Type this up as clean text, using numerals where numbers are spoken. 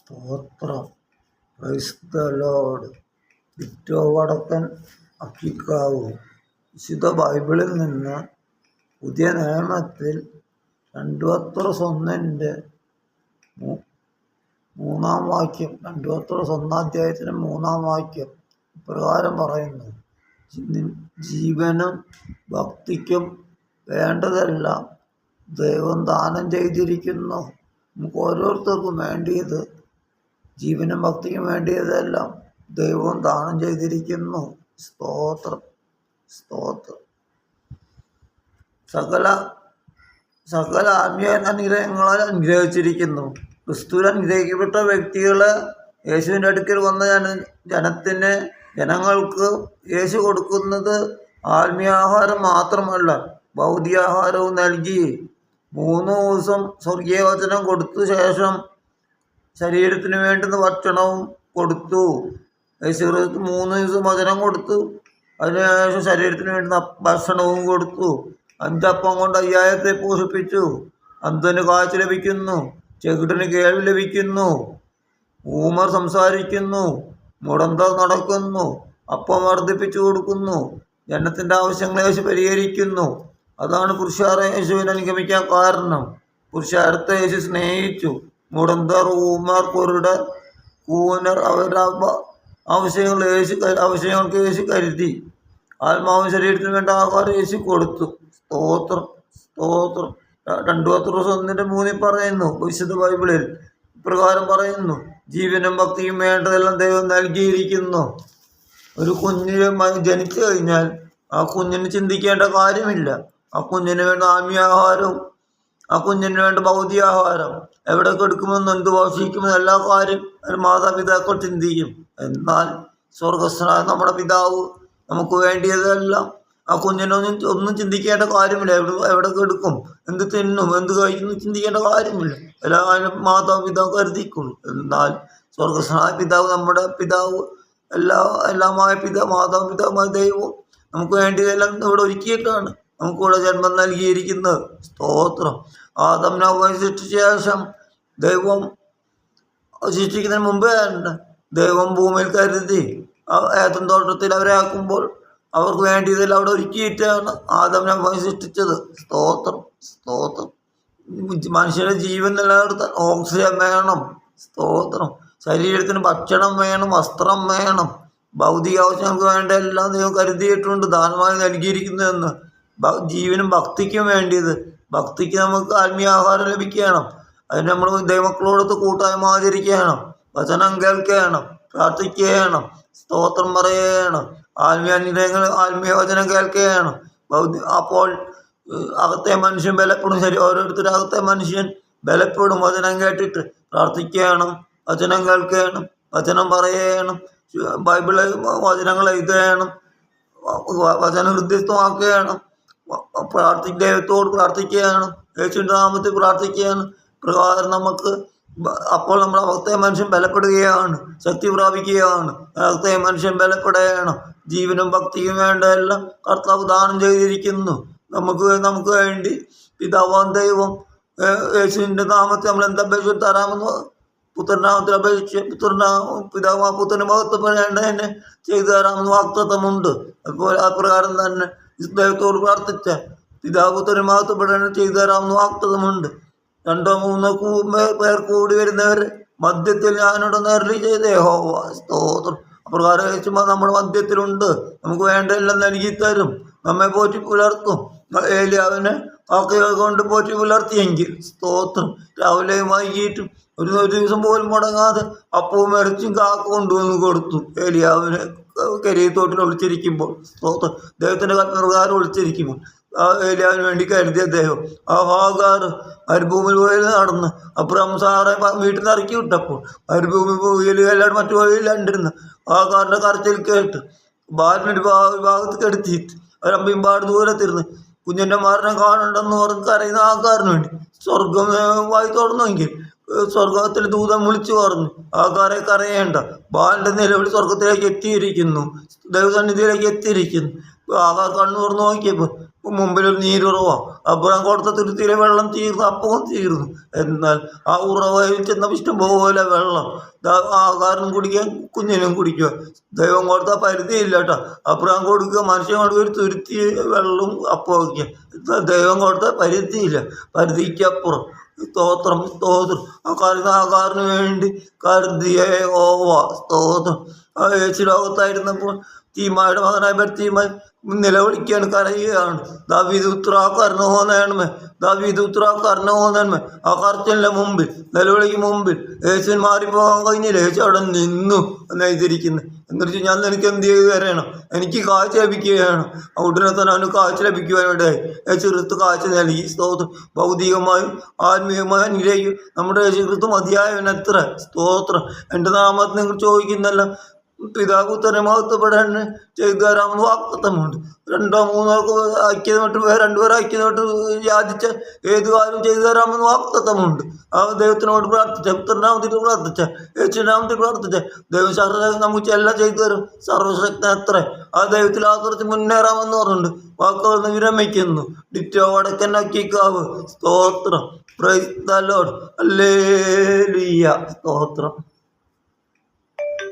സ്തോത്രം. Praise the Lord. വിറ്റോ വടക്കൻ അക്കിക്കാവു. വിശുദ്ധ ബൈബിളിൽ നിന്ന് പുതിയ നിയമത്തിൽ 2 പത്രോസ് 1 മൂന്നാം വാക്യം, 2 പത്രോസ് 1 3 വാക്യം ഇപ്രകാരം പറയുന്നു: ജീവനും ഭക്തിക്കും വേണ്ടതെല്ലാം ദൈവം ദാനം ചെയ്തിരിക്കുന്നു. നമുക്ക് ഓരോരുത്തർക്കും വേണ്ടിയത്, ജീവനും ഭക്തിക്കും വേണ്ടിയതെല്ലാം ദൈവം ദാനം ചെയ്തിരിക്കുന്നു. സ്തോത്രം, സ്തോത്രം. സകല ആത്മീയ അനുഗ്രഹങ്ങളാൽ അനുഗ്രഹിച്ചിരിക്കുന്നു. ക്രിസ്തുവിൽ അനുഗ്രഹിക്കപ്പെട്ട വ്യക്തികള് യേശുവിൻ്റെ അടുക്കൽ വന്ന ജനങ്ങൾക്ക് യേശു കൊടുക്കുന്നത് ആത്മീയാഹാരം മാത്രമല്ല, ഭൗതികാഹാരവും നൽകി. 3 ദിവസം സ്വർഗീയ വചനം കൊടുത്ത ശേഷം ശരീരത്തിന് വേണ്ടുന്ന ഭക്ഷണവും കൊടുത്തു. യേശു 3 ദിവസം വചനം കൊടുത്തു, അതിനുശേഷം ശരീരത്തിന് വേണ്ടുന്ന ഭക്ഷണവും കൊടുത്തു. 5 അപ്പം കൊണ്ട് 5000 പോഷിപ്പിച്ചു. അന്ധന് കാഴ്ച ലഭിക്കുന്നു, ചെകിടന് കേൾവി ലഭിക്കുന്നു, ഊമർ സംസാരിക്കുന്നു, മുടന്തർ നടക്കുന്നു, അപ്പം വർദ്ധിപ്പിച്ചു കൊടുക്കുന്നു. ജനത്തിൻ്റെ ആവശ്യങ്ങളെ യേശു പരിഹരിക്കുന്നു. അതാണ് പുരുഷാരെ യേശുവിനെ അനുഗമിക്കാൻ കാരണം. പുരുഷാരത്തെ യേശു സ്നേഹിച്ചു. മുടന്തർ, ഊമർ, കുരുടർ, കൂനർ, അവരുടെ ആവശ്യങ്ങൾക്ക് യേശു കരുതി. ആത്മാവും ശരീരത്തിന് വേണ്ട ആഹാരം യേശു കൊടുത്തു. സ്തോത്രം, സ്തോത്രം. 2 പത്രോസ് 1:3 പറയുന്നു, വിശുദ്ധ ബൈബിളിൽ ഇപ്രകാരം പറയുന്നു: ജീവനും ഭക്തിയും വേണ്ടതെല്ലാം ദൈവം നൽകിയിരിക്കുന്നു. ഒരു കുഞ്ഞിന് ജനിച്ചു കഴിഞ്ഞാൽ ആ കുഞ്ഞിന് ചിന്തിക്കേണ്ട കാര്യമില്ല. ആ കുഞ്ഞിന് വേണ്ട ആത്മീയാഹാരവും ആ കുഞ്ഞിന് വേണ്ട ഭൗതികാഹാരം എവിടെ കൊടുക്കുമെന്ന്, എന്ത് ഭക്ഷിക്കുമെന്ന് എല്ലാ കാര്യം മാതാപിതാക്കൾ ചിന്തിക്കും. എന്നാൽ സ്വർഗസ്ഥനായ നമ്മുടെ പിതാവ് നമുക്ക് വേണ്ടിയതെല്ലാം ആ കുഞ്ഞിനൊന്നും ചിന്തിക്കേണ്ട കാര്യമില്ല. എവിടെ എടുക്കും, എന്ത് തിന്നും, എന്ത് കഴിക്കുന്നു ചിന്തിക്കേണ്ട കാര്യമില്ല. എല്ലാ കാര്യം മാതാപിതാവ് കരുതിക്കുള്ളൂ. എന്നാൽ സ്വർഗസ്ഥനായ പിതാവ്, നമ്മുടെ പിതാവ്, എല്ലാമായ മാതാപിതാവുമായ ദൈവം നമുക്ക് വേണ്ടിയതെല്ലാം ഇവിടെ ഒരുക്കിയിട്ടാണ് നമുക്കിവിടെ ജന്മം നൽകിയിരിക്കുന്നത്. സ്തോത്രം. ആദം ഹവ്വയെ സൃഷ്ടിച്ച ശേഷം ദൈവം സൃഷ്ടിക്കുന്നതിന് മുമ്പേ ദൈവം ഭൂമിയിൽ കരുതി ഏദൻ തോട്ടത്തിൽ അവരെ ആക്കുമ്പോൾ അവർക്ക് വേണ്ടിയതെല്ലാം അവിടെ ഒരുക്കിയിട്ടാണ് ആദം ഹവ്വയെ സൃഷ്ടിച്ചത്. സ്തോത്രം, സ്തോത്രം. മനുഷ്യരുടെ ജീവൻ നിലനിർത്താൻ ഓക്സിജൻ വേണം. സ്തോത്രം. ശരീരത്തിന് ഭക്ഷണം വേണം, വസ്ത്രം വേണം, ഭൗതിക ആവശ്യങ്ങൾക്ക് വേണ്ട എല്ലാം ദൈവം കരുതിയിട്ടുണ്ട്, ദാനമായി നൽകിയിരിക്കുന്നതെന്ന്. ജീവനും ഭക്തിക്കും വേണ്ടിയത്, ഭക്തിക്ക് നമുക്ക് ആത്മീയാഹാരം ലഭിക്കണം. അതിന് നമ്മൾ ദൈവമക്കളോടൊത്ത് കൂട്ടായ്മ ആചരിക്കണം, വചനം കേൾക്കണം, പ്രാർത്ഥിക്കണം, സ്തോത്രം പറയണം, ആത്മീയ വചനം കേൾക്കുകയാണ്. അപ്പോൾ അകത്തെ മനുഷ്യൻ ബലപ്പെടും. ശരി, ഓരോരുത്തരും അകത്തെ മനുഷ്യൻ ബലപ്പെടും. വചനം കേട്ടിട്ട് പ്രാർത്ഥിക്കണം, വചനം കേൾക്കണം, വചനം പറയണം, ബൈബിള് വചനങ്ങൾ എഴുതണം, വചനം ഹൃദയസ്ഥമാക്കുകയാണ്, ദൈവത്തോട് പ്രാർത്ഥിക്കുകയാണ്, യേശുവിൻ്റെ നാമത്തിൽ പ്രാർത്ഥിക്കുകയാണ്. പ്രകാരം നമുക്ക് അപ്പോൾ നമ്മുടെ അകത്തെ മനുഷ്യൻ ബലപ്പെടുകയാണ്, ശക്തി പ്രാപിക്കുകയാണ്. അകത്തെ മനുഷ്യൻ ബലപ്പെടുകയാണ്. ജീവനും ഭക്തിയും വേണ്ട എല്ലാം കർത്താവ് ദാനം ചെയ്തിരിക്കുന്നു നമുക്ക് വേണ്ടി. പിതാവാം ദൈവം യേശുവിൻ്റെ നാമത്തിൽ നമ്മൾ എന്തപേക്ഷിച്ച് തരാമെന്ന് പുത്രനാമത്തിൽ അപേക്ഷിച്ച് പുത്രന് മഹത്വപ്പെടേണ്ടതിനെ ചെയ്തു തരാമെന്ന് വാഗ്ദത്തമുണ്ട്. അതുപോലെ ആ പ്രകാരം തന്നെ ദൈവത്തോട് പ്രാർത്ഥിച്ച പിതാവ് പുത്രന് മഹത്വപ്പെടേണ്ടത് ചെയ്തു തരാമെന്ന് വാഗ്ദത്തമുണ്ട്. 2-3 പേർ കൂടി വരുന്നവർ മധ്യത്തിൽ ഞാനിവിടെ നേരളി ചെയ്ത യഹോവ. സ്തോത്രം. അപ്രകാരം യേശുമാ നമ്മുടെ മധ്യത്തിലുണ്ട്. നമുക്ക് വേണ്ടതെല്ലാം നൽകി തരും, നമ്മെ പോറ്റി പുലർത്തും. ഏലിയാവിനെ കാക്കയെ കൊണ്ട് പോറ്റി പുലർത്തിയെങ്കിൽ സ്തോത്രം. രാവിലെയും വൈകിട്ടും ഒരു ദിവസം പോലും മുടങ്ങാതെ അപ്പവും ഇറച്ചും കാക്ക കൊണ്ടുവന്ന് കൊടുത്തു ഏലിയാവിനെ കരിയത്തോട്ടിൽ ഒളിച്ചിരിക്കുമ്പോൾ. സ്തോത്രം. ദൈവത്തിൻ്റെ കൽപ്പനപ്രകാരം ഒളിച്ചിരിക്കുമ്പോൾ ഏലിയാവിന് വേണ്ടി കരുതിയ ദൈവം ആ ഹാഗാർ മരുഭൂമിയിൽ പോയി നടന്ന് അബ്രഹാം സാറെ വീട്ടിൽ നിന്ന് ഇറക്കി വിട്ടപ്പോൾ മരുഭൂമി പോയില്ലാണ്ട് മറ്റു പോയില്ലാണ്ടിരുന്ന് ഹാഗാറിൻ്റെ കരച്ചിൽ കേട്ട് ബാലിനൊരു ഭാഗത്ത് കെടുത്തിയിട്ട് അവരമ്പിമ്പാട് ദൂരത്തിരുന്ന് കുഞ്ഞിൻ്റെ മരണം കാണണ്ടെന്ന് പറഞ്ഞ് കരയുന്ന ആൾക്കാരന് വേണ്ടി സ്വർഗം വായി തുറന്നെങ്കിൽ സ്വർഗത്തിൽ ദൂതം വിളിച്ചു പറഞ്ഞു, ആൾക്കാരെ കരയേണ്ട, ബാലിൻ്റെ നിലവിൽ സ്വർഗത്തിലേക്ക് എത്തിയിരിക്കുന്നു, ദൈവസന്നിധിയിലേക്ക് എത്തിയിരിക്കുന്നു. ആകാർ കണ്ണു തുറന്ന് നോക്കിയപ്പോൾ മുമ്പിലൊരു നീരുറവാ. അപ്പുറം കൊടുത്ത തുരുത്തിയിലെ വെള്ളം തീർന്നു, അപ്പവും തീർന്നു. എന്നാൽ ആ ഉറവയിൽ ചെന്ന ഇഷ്ടം പോലെ വെള്ളം. ആകാരനും കുടിക്കാൻ, കുഞ്ഞിനും കുടിക്കുക. ദൈവം കൊടുത്ത പരിധിയില്ല കേട്ടോ. അപ്പുറം കൊടുക്കുക, മനുഷ്യൻ കൊടുക്കുക, ഒരു തുരുത്തി വെള്ളവും അപ്പം വയ്ക്കുക. ദൈവം കൊടുത്ത പരിധിയില്ല, പരിധിക്കപ്പുറം. സ്തോത്രം, സ്തോത്രം. ആകാറിന് വേണ്ടി കരുതിയേ ഓവ സ്തോത്രം. യേശു ലോകത്തായിരുന്നപ്പോൾ തീമായുടെ മകനായ ബർത്തീമായി നിലവിളിക്കുകയാണ്, കരയുകയാണ്. ദാവീദ് പുത്രാ കരുണ തോന്നണമേ, ദാവീദ് പുത്രാ കരുണ തോന്നണമേ. ആ കരച്ചിലിൻ്റെ മുമ്പിൽ, നിലവിളിക്ക് മുമ്പിൽ യേശുവിന് മാറിപ്പോകാൻ കഴിഞ്ഞില്ല. യേശു അവിടെ നിന്നു എന്നെഴുതിയിരിക്കുന്നത്. എന്നിട്ട് ഞാൻ നിനക്ക് എന്ത് ചെയ്ത് തരണം? എനിക്ക് കാഴ്ച ലഭിക്കുകയാണ്. ഉടനെ തന്നെ അവന് കാഴ്ച ലഭിക്കുവാനിടയായി. യേശു ക്രിസ്തു കാഴ്ച നൽകി. സ്തോത്രം. ഭൗതികമായും ആത്മീയമായും അനുഗ്രഹിക്കും നമ്മുടെ യേശു ക്രിസ്തു മതിയായവനത്ര. സ്തോത്രം. എൻ്റെ നാമത്തിൽ നിങ്ങൾ ചോദിക്കുന്നല്ല പിതാവ് തന്നെ മഹത്വപ്പെടാൻ ചെയ്തു തരാമെന്ന് വാഗ്ദത്തമുണ്ട്. 2-3 ഐക്യമായിട്ട് രണ്ടുപേർ ഐക്യമായിട്ട് യാചിച്ച ഏത് കാര്യം ചെയ്തു തരാമെന്ന് വാഗ്ദത്തമുണ്ട്. ആ ദൈവത്തിനോട് പ്രാർത്ഥിച്ച, പുത്രനാമത്തിൽ പ്രാർത്ഥിച്ച, യേശുനാമത്തിൽ പ്രാർത്ഥിച്ച ദൈവം സർവ്വശക്തൻ നമുക്ക് എല്ലാം ചെയ്തു തരും. സർവശക്തൻ എത്ര ആ ദൈവത്തിൽ ആശ്രയിച്ച് മുന്നേറാമെന്ന് പറഞ്ഞിട്ടുണ്ട്. വാക്കുകൾ വിരമിക്കുന്നു. ഡിറ്റോ വടക്കൻ അക്കിക്കാവ്. സ്തോത്രം. Praise the Lord. ഹല്ലേലൂയ. സ്തോത്രം.